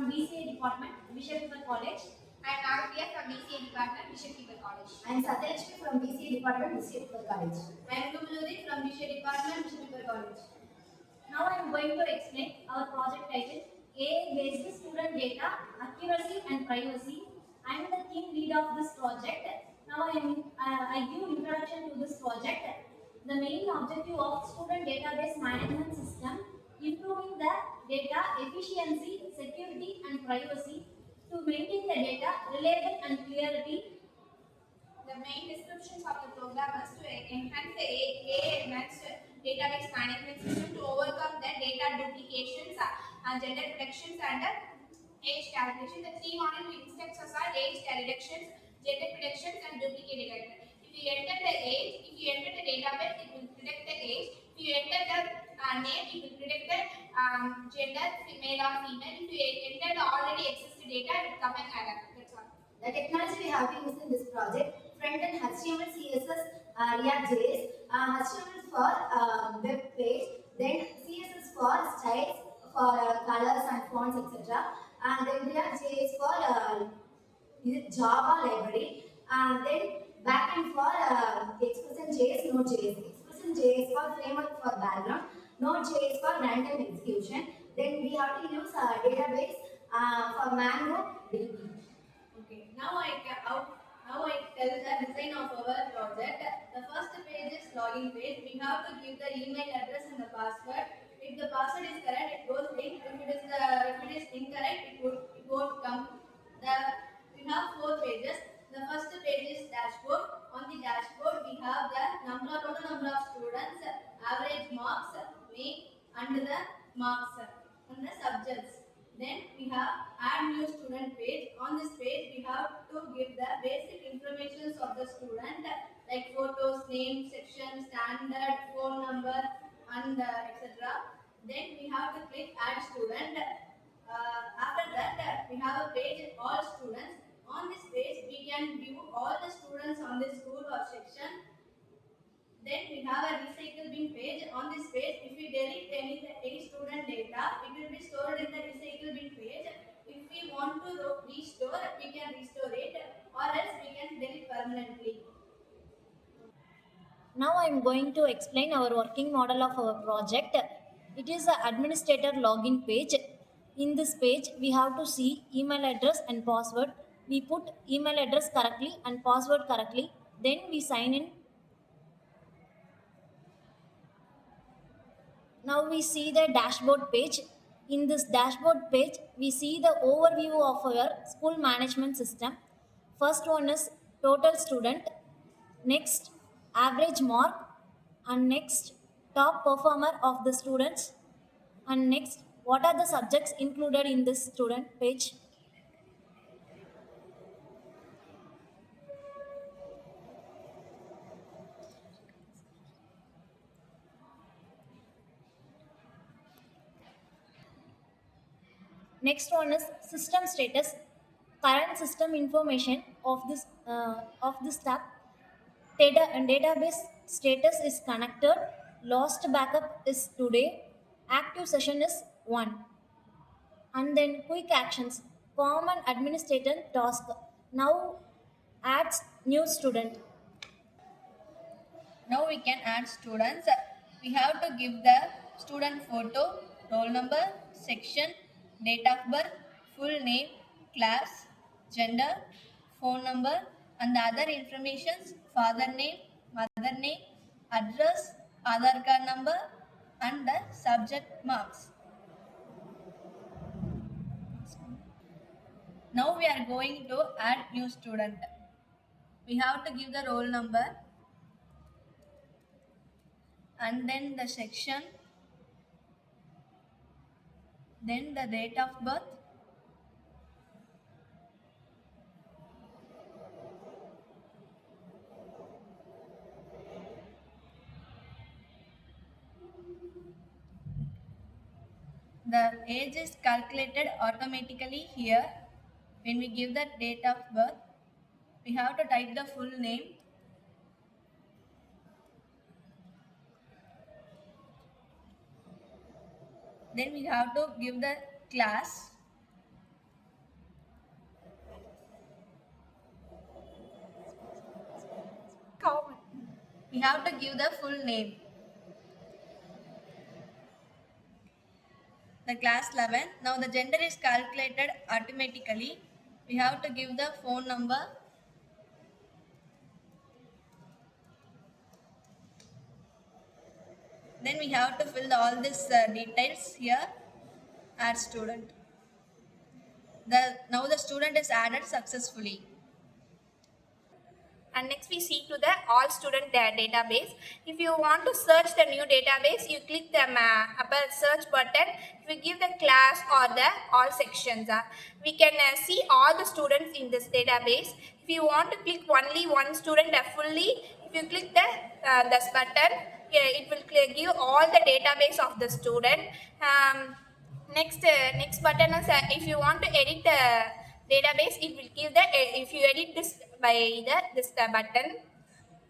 from BCA department, Bishop College. I am Nagpriya from BCA department, Bishop College. I am Satyalakshmi from BCA department, Bishop College. I am Gumuludi from BCA department, Bishop College. Now I am going to explain our project title, AI-based student data, accuracy and privacy. I am the team lead of this project. Now I give introduction to this project. The main objective of student database management system, improving the data efficiency, security and privacy to maintain the data reliable and clarity. The main descriptions of the program is to enhance the AI-advanced database management system to overcome the data duplications, gender detections, and age calculation. The three model instances are age detections, gender predictions, and duplicate detector. If you enter the age, if you enter the database, it will predict the age. If you enter the name, it will predict the gender, male or female. If you enter the already existing data, it will come and add up. That's all. The technology we have to use in this project, front-end HTML, CSS, React.js, HTML for web page, then CSS for styles, for colors and fonts, etc. And then React.js for Java library, and then backend for Express.js, Node.js. Express.js for framework for background, Node.js for random execution. Then we have to use database for MongoDB. Okay, now I tell the design of our project. The first page is login page. We have to give the email address and the password. If the password is correct, it goes in. If it is incorrect, it won't come. We have 4 pages. The first page is dashboard. On the dashboard, we have the total number of students, average marks, name, and the marks and the subjects. Then we have add new student page. On this page, we have to give the basic information of the student like photos, name, section, standard, phone number, and etc. Then we have to click add student. After that, we have a page all students. On this page, we can view all the students on this school or section. Then we have a recycle bin page. On this page, if we delete any student data, it will be stored in the recycle bin page. If we want to restore, we can restore it, or else we can delete permanently. Now I am going to explain our working model of our project. It is the administrator login page. In this page, we have to see email address and password. We put email address correctly and password correctly. Then we sign in. Now we see the dashboard page. In this dashboard page, we see the overview of our school management system. First one is total student, next average mark, and next top performer of the students, and next what are the subjects included in this student page. Next one is system status, current system information of this tab. Data and database status is connected. Lost backup is today. Active session is 1. And then quick actions. Common administrator task. Now adds new student. Now we can add students. We have to give the student photo, roll number, section, date of birth, full name, class, gender, phone number, and the other informations, father name, mother name, address, Aadhaar card number, and the subject marks. Now we are going to add new student. We have to give the roll number and then the section, then the date of birth, the age is calculated automatically here. When we give the date of birth, we have to type the full name. Then we have to give the class. have to give the full name. The class 11. Now the gender is calculated automatically. We have to give the phone number. Then we have to fill all these details here. Add student. Now the student is added successfully. And next we see to the all student database. If you want to search the new database, you click the upper search button. If you give the class or the all sections, we can see all the students in this database. If you want to click only one student fully, if you click the this button, it will give all the database of the student. Next button is if you want to edit the database, it will give the if you edit this by this button.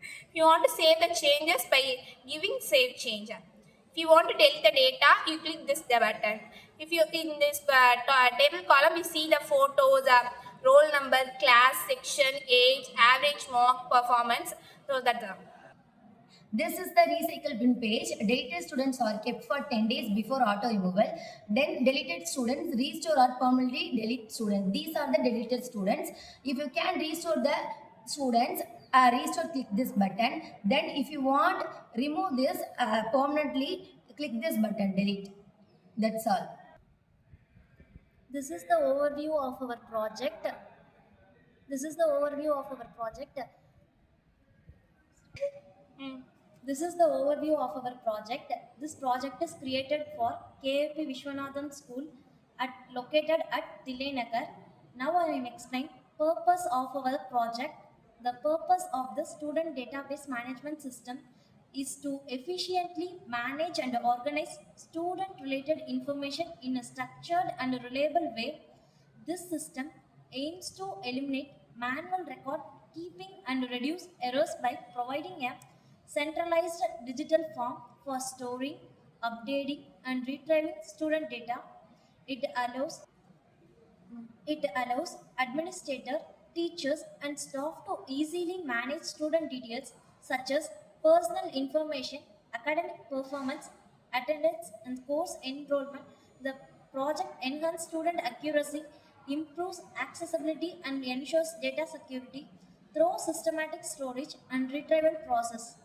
If you want to save the changes by giving save change. If you want to delete the data, you click this button. If you in this table column, we see the photos, roll number, class, section, age, average mark, performance. So that's This is the recycle bin page. Deleted students are kept for 10 days before auto removal. Then deleted students restore or permanently delete students. These are the deleted students. If you can restore the students, restore, click this button. Then if you want remove this permanently, click this button, delete. That's all. This is the overview of our project. This is the overview of our project. This is the overview of our project. This project is created for KFP Vishwanathan School located at Tilay. Now I will explain purpose of our project. The purpose of the student database management system is to efficiently manage and organize student related information in a structured and reliable way. This system aims to eliminate manual record keeping and reduce errors by providing a centralized digital form for storing, updating, and retrieving student data. It allows it allows administrator, teachers, and staff to easily manage student details such as personal information, academic performance, attendance, and course enrollment. The project enhances student accuracy, improves accessibility, and ensures data security through systematic storage and retrieval process.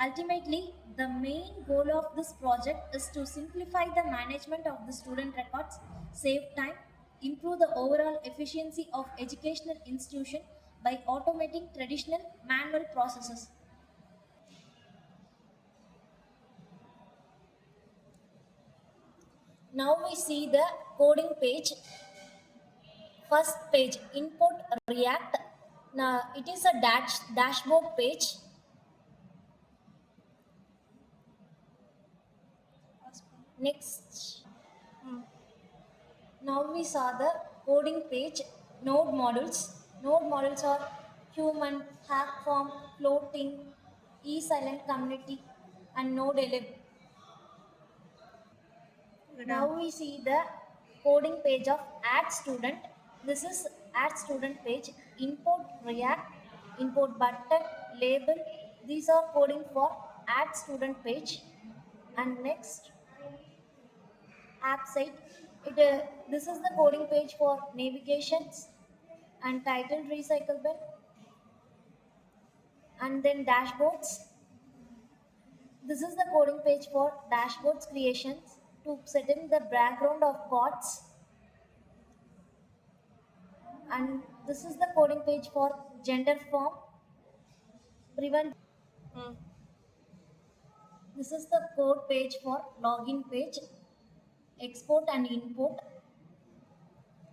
Ultimately, the main goal of this project is to simplify the management of the student records, save time, improve the overall efficiency of educational institution by automating traditional manual processes. Now we see the coding page. First page, import React. Now it is a dashboard page. Next. Now we saw the coding page, node modules. Node modules are human, hack form, floating, e-silent community, and node elib. Now we see the coding page of add student. This is add student page, import React, import button, label. These are coding for add student page. And next, app site. This is the coding page for navigations and title recycle bin, and then dashboards. This is the coding page for dashboards creations to set in the background of cards, and this is the coding page for gender form prevent. This is the code page for login page, export and import.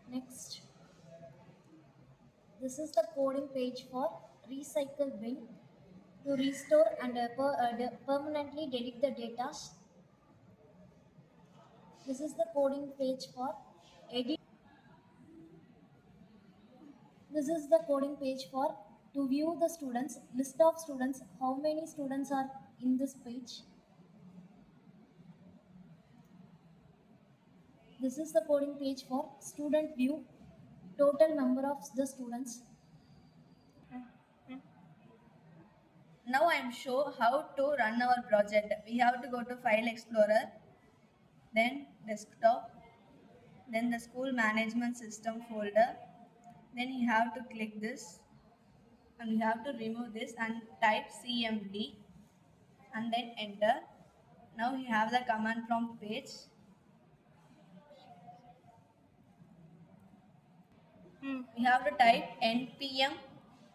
Next, this is the coding page for recycle bin to restore and permanently delete the data. This is the coding page for edit. This is the coding page for to view the students, list of students, how many students are in this page. This is the coding page for student view, total number of the students. Now I am show how to run our project. We have to go to File Explorer, then Desktop, then the School Management System folder. Then you have to click this and you have to remove this and type CMD and then enter. Now you have the command prompt page. We have to type npm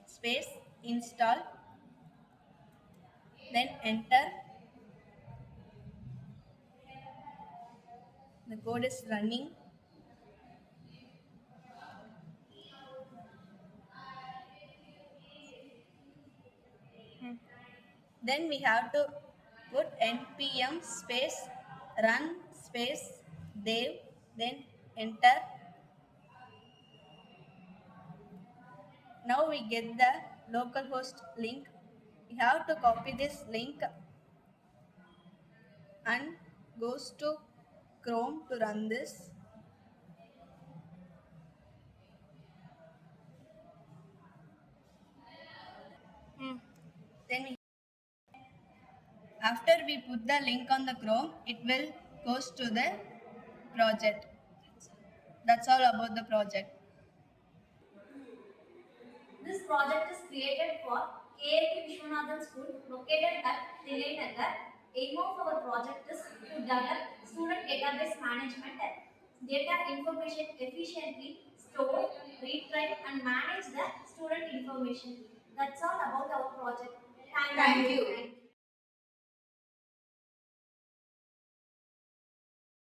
space install, then enter. The code is running. Then we have to put npm space run space dev, then enter. Now we get the localhost link. We have to copy this link and goes to Chrome to run this. Then we, after we put the link on the Chrome, it will goes to the project. That's all about the project. This project is created for KAP Vishwanathan School located at Tilai. Aim of our project is to develop student database management, data information efficiently store, retrieve and manage the student information. That's all about our project. Thank you.